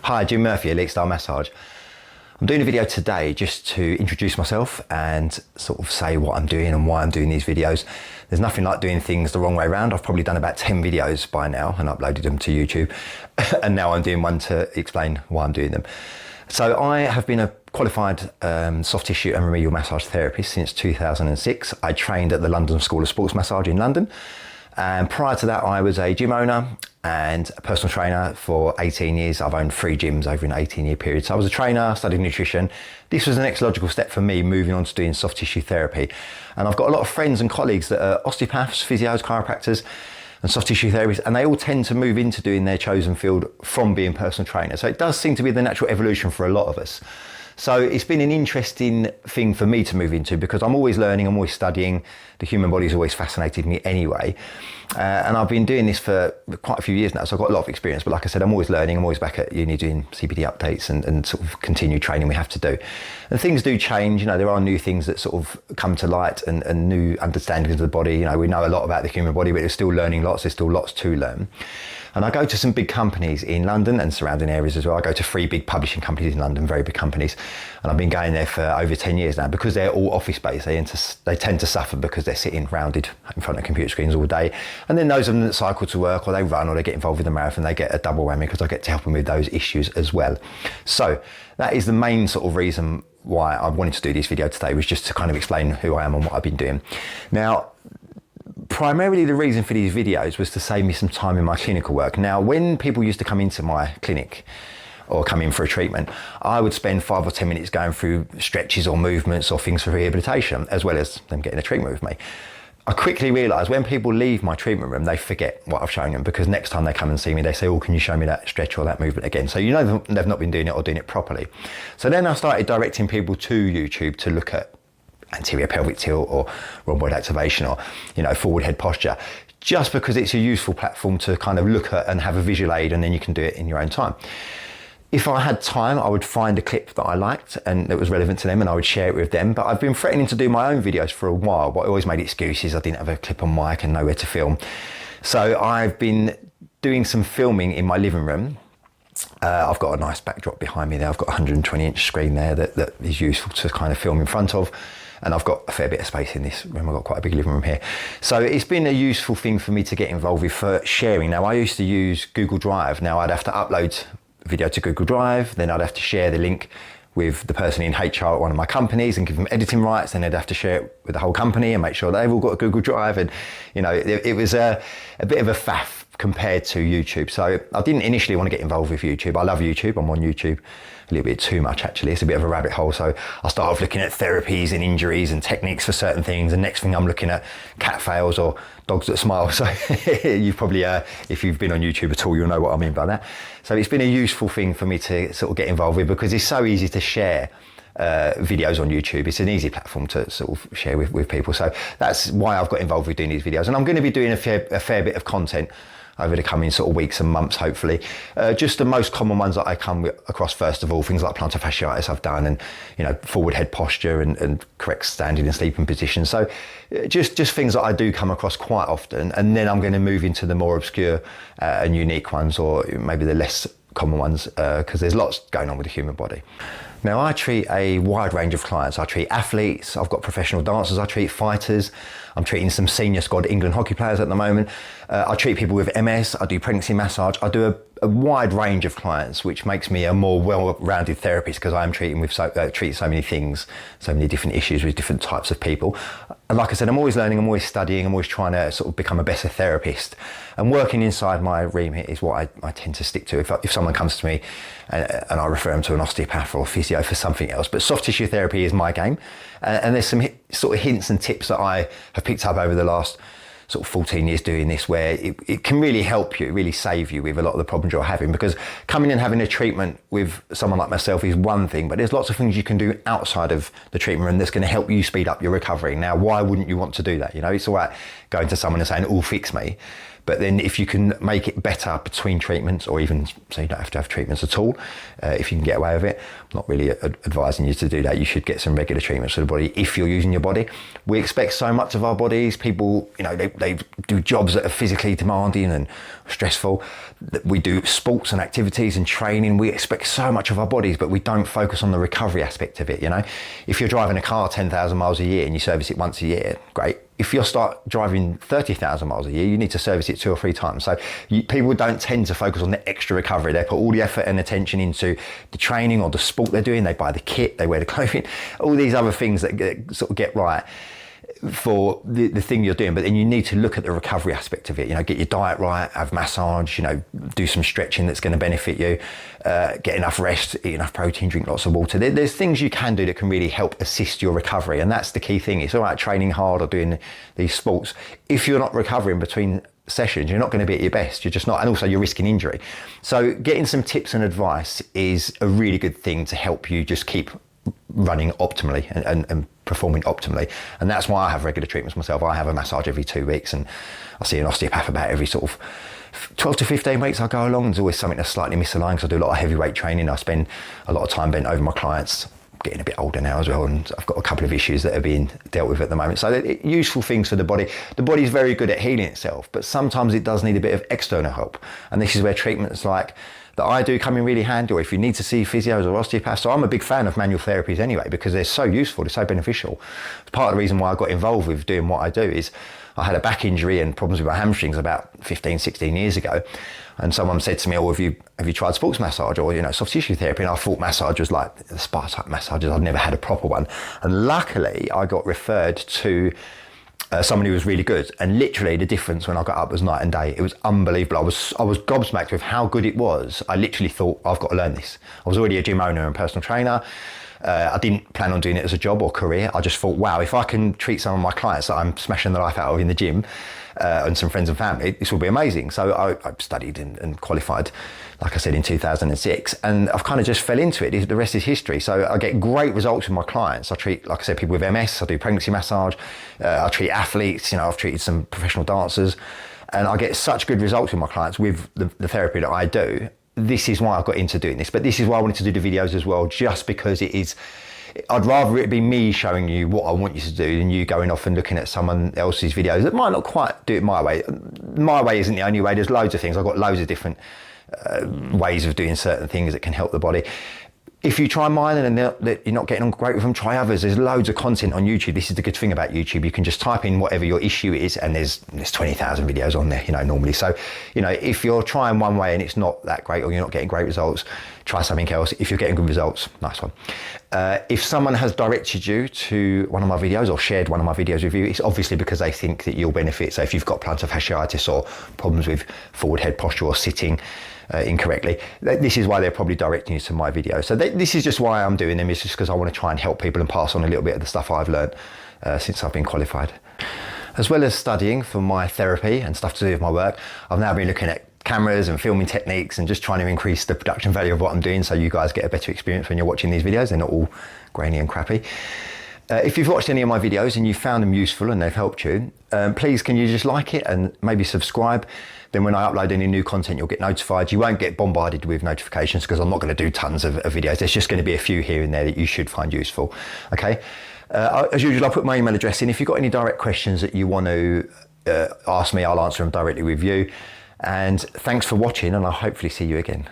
Hi, Jim Murphy, Elite Style Massage. I'm doing a video today just to introduce myself and sort of say what I'm doing and why I'm doing these videos. There's nothing like doing things the wrong way around. I've probably done about 10 videos by now and uploaded them to YouTube. And now I'm doing one to explain why I'm doing them. So I have been a qualified soft tissue and remedial massage therapist since 2006. I trained at the London School of Sports Massage in London. And prior to that, I was a gym owner and a personal trainer for 18 years. I've owned 3 gyms over an 18-year period. So I was a trainer, studied nutrition. This was the next logical step for me, moving on to doing soft tissue therapy. And I've got a lot of friends and colleagues that are osteopaths, physios, chiropractors, and soft tissue therapists, and they all tend to move into doing their chosen field from being personal trainers. So it does seem to be the natural evolution for a lot of us. So it's been an interesting thing for me to move into because I'm always learning, I'm always studying. The human body's always fascinated me anyway. And I've been doing this for quite a few years now, so I've got a lot of experience. But like I said, I'm always learning, I'm always back at uni doing CPD updates and sort of continued training we have to do. And things do change, you know, there are new things that sort of come to light and new understandings of the body. You know, we know a lot about the human body, but we're still learning lots, there's still lots to learn. And I go to some big companies in London and surrounding areas as well. I go to 3 big publishing companies in London, very big companies. And I've been going there for over 10 years now because they're all office-based. They tend to suffer because they're sitting rounded in front of computer screens all day. And then those of them that cycle to work or they run or they get involved with the marathon, they get a double whammy because I get to help them with those issues as well. So that is the main sort of reason why I wanted to do this video today, was just to kind of explain who I am and what I've been doing. Now, primarily the reason for these videos was to save me some time in my clinical work. Now, when people used to come into my clinic or come in for a treatment, I would spend 5 or 10 minutes going through stretches or movements or things for rehabilitation, as well as them getting a treatment with me. I quickly realised when people leave my treatment room, they forget what I've shown them because next time they come and see me, they say, oh, can you show me that stretch or that movement again? So you know they've not been doing it or doing it properly. So then I started directing people to YouTube to look at anterior pelvic tilt or rhomboid activation or, you know, forward head posture, just because it's a useful platform to kind of look at and have a visual aid, and then you can do it in your own time. If I had time, I would find a clip that I liked and that was relevant to them and I would share it with them. But I've been threatening to do my own videos for a while, but I always made excuses. I didn't have a clip on mic and nowhere to film. So I've been doing some filming in my living room. I've got a nice backdrop behind me there. I've got a 120-inch screen there that is useful to kind of film in front of. And I've got a fair bit of space in this room. I've got quite a big living room here. So it's been a useful thing for me to get involved with for sharing. Now, I used to use Google Drive. Now, I'd have to upload video to Google Drive, then I'd have to share the link with the person in HR at one of my companies and give them editing rights, then they'd have to share it with the whole company and make sure they've all got a Google Drive. And, you know, it was a bit of a faff compared to YouTube. So I didn't initially want to get involved with YouTube. I love YouTube. I'm on YouTube a little bit too much, actually. It's a bit of a rabbit hole. So I start off looking at therapies and injuries and techniques for certain things. And next thing I'm looking at cat fails or dogs that smile. So you've probably, if you've been on YouTube at all, you'll know what I mean by that. So it's been a useful thing for me to sort of get involved with because it's so easy to share videos on YouTube. It's an easy platform to sort of share with people. So that's why I've got involved with doing these videos. And I'm going to be doing a fair bit of content over the coming sort of weeks and months, hopefully. Just the most common ones that I come across, first of all, things like plantar fasciitis I've done, and, you know, forward head posture and correct standing and sleeping position. So just things that I do come across quite often. And then I'm going to move into the more obscure and unique ones, or maybe the less common ones, because there's lots going on with the human body. Now, I treat a wide range of clients. I treat athletes, I've got professional dancers, I treat fighters, I'm treating some senior squad England hockey players at the moment. I treat people with MS, I do pregnancy massage, I do a wide range of clients, which makes me a more well-rounded therapist because I am treating so many things, so many different issues with different types of people. And like I said, I'm always learning, I'm always studying, I'm always trying to sort of become a better therapist. And working inside my remit is what I tend to stick to. If someone comes to me and I refer them to an osteopath or a physio for something else, but soft tissue therapy is my game. And there's some sort of hints and tips that I have picked up over the last sort of 14 years doing this, where it can really help you, really save you with a lot of the problems you're having. Because coming and having a treatment with someone like myself is one thing, but there's lots of things you can do outside of the treatment room that's going to help you speed up your recovery. Now, why wouldn't you want to do that? You know, it's all right going to someone and saying, oh, fix me. But then if you can make it better between treatments, or even so you don't have to have treatments at all, if you can get away with it, I'm not really advising you to do that. You should get some regular treatments for the body if you're using your body. We expect so much of our bodies. People, you know, they do jobs that are physically demanding and stressful. We do sports and activities and training. We expect so much of our bodies, but we don't focus on the recovery aspect of it, you know. If you're driving a car 10,000 miles a year and you service it once a year, great. If you start driving 30,000 miles a year, you need to service it 2 or 3 times. So people don't tend to focus on the extra recovery. They put all the effort and attention into the training or the sport they're doing. They buy the kit, they wear the clothing, all these other things that get right for the thing you're doing. But then you need to look at the recovery aspect of it. You know, get your diet right, have massage, you know, do some stretching that's going to benefit you, get enough rest, eat enough protein, drink lots of water. There's things you can do that can really help assist your recovery, and that's the key thing. It's all right training hard or doing these sports. If you're not recovering between sessions, you're not going to be at your best. You're just not, and also you're risking injury. So getting some tips and advice is a really good thing to help you just keep running optimally and performing optimally. And that's why I have regular treatments myself. I have a massage every 2 weeks, and I see an osteopath about every sort of 12 to 15 weeks I go along. There's always something that's slightly misaligned because I do a lot of heavyweight training. I spend a lot of time bent over my clients. Getting a bit older now as well, and I've got a couple of issues that are being dealt with at the moment. So useful things for the body. The body's very good at healing itself, but sometimes it does need a bit of external help. And this is where treatments like that I do come in really handy, or if you need to see physios or osteopaths. So I'm a big fan of manual therapies anyway, because they're so useful, they're so beneficial. Part of the reason why I got involved with doing what I do is I had a back injury and problems with my hamstrings about 15, 16 years ago. And someone said to me, oh, have you tried sports massage or, you know, soft tissue therapy? And I thought massage was like the spa type massages. I'd never had a proper one. And luckily I got referred to someone who was really good, and literally the difference when I got up was night and day. It was unbelievable. I was gobsmacked with how good it was. I literally thought, I've got to learn this. I was already a gym owner and personal trainer. I didn't plan on doing it as a job or career. I just thought, wow, if I can treat some of my clients that I'm smashing the life out of in the gym, and some friends and family, this will be amazing. So I studied and qualified, like I said, in 2006, and I've kind of just fell into it. The rest is history. So I get great results with my clients. I treat, like I said, people with MS. I do pregnancy massage. I treat athletes. You know, I've treated some professional dancers, and I get such good results with my clients with the therapy that I do. This is why I got into doing this. But this is why I wanted to do the videos as well, just because it is. I'd rather it be me showing you what I want you to do than you going off and looking at someone else's videos that might not quite do it my way. My way isn't the only way. There's loads of things. I've got loads of different ways of doing certain things that can help the body. If you try mine and you're not getting on great with them, try others. There's loads of content on YouTube. This is the good thing about YouTube. You can just type in whatever your issue is, and there's 20,000 videos on there, you know, normally. So, you know, if you're trying one way and it's not that great, or you're not getting great results, try something else. If you're getting good results, nice one. If someone has directed you to one of my videos or shared one of my videos with you, it's obviously because they think that you'll benefit. So if you've got plantar fasciitis or problems with forward head posture or sitting incorrectly, this is why they're probably directing you to my video. So this is just why I'm doing them. It's just because I want to try and help people and pass on a little bit of the stuff I've learned since I've been qualified. As well as studying for my therapy and stuff to do with my work, I've now been looking at cameras and filming techniques and just trying to increase the production value of what I'm doing, so you guys get a better experience when you're watching these videos. They're not all grainy and crappy. If you've watched any of my videos and you found them useful and they've helped you, please can you just like it and maybe subscribe? Then when I upload any new content, you'll get notified. You won't get bombarded with notifications because I'm not going to do tons of videos. There's just going to be a few here and there that you should find useful. Okay. As usual, I'll put my email address in. If you've got any direct questions that you want to ask me, I'll answer them directly with you. And thanks for watching, and I'll hopefully see you again.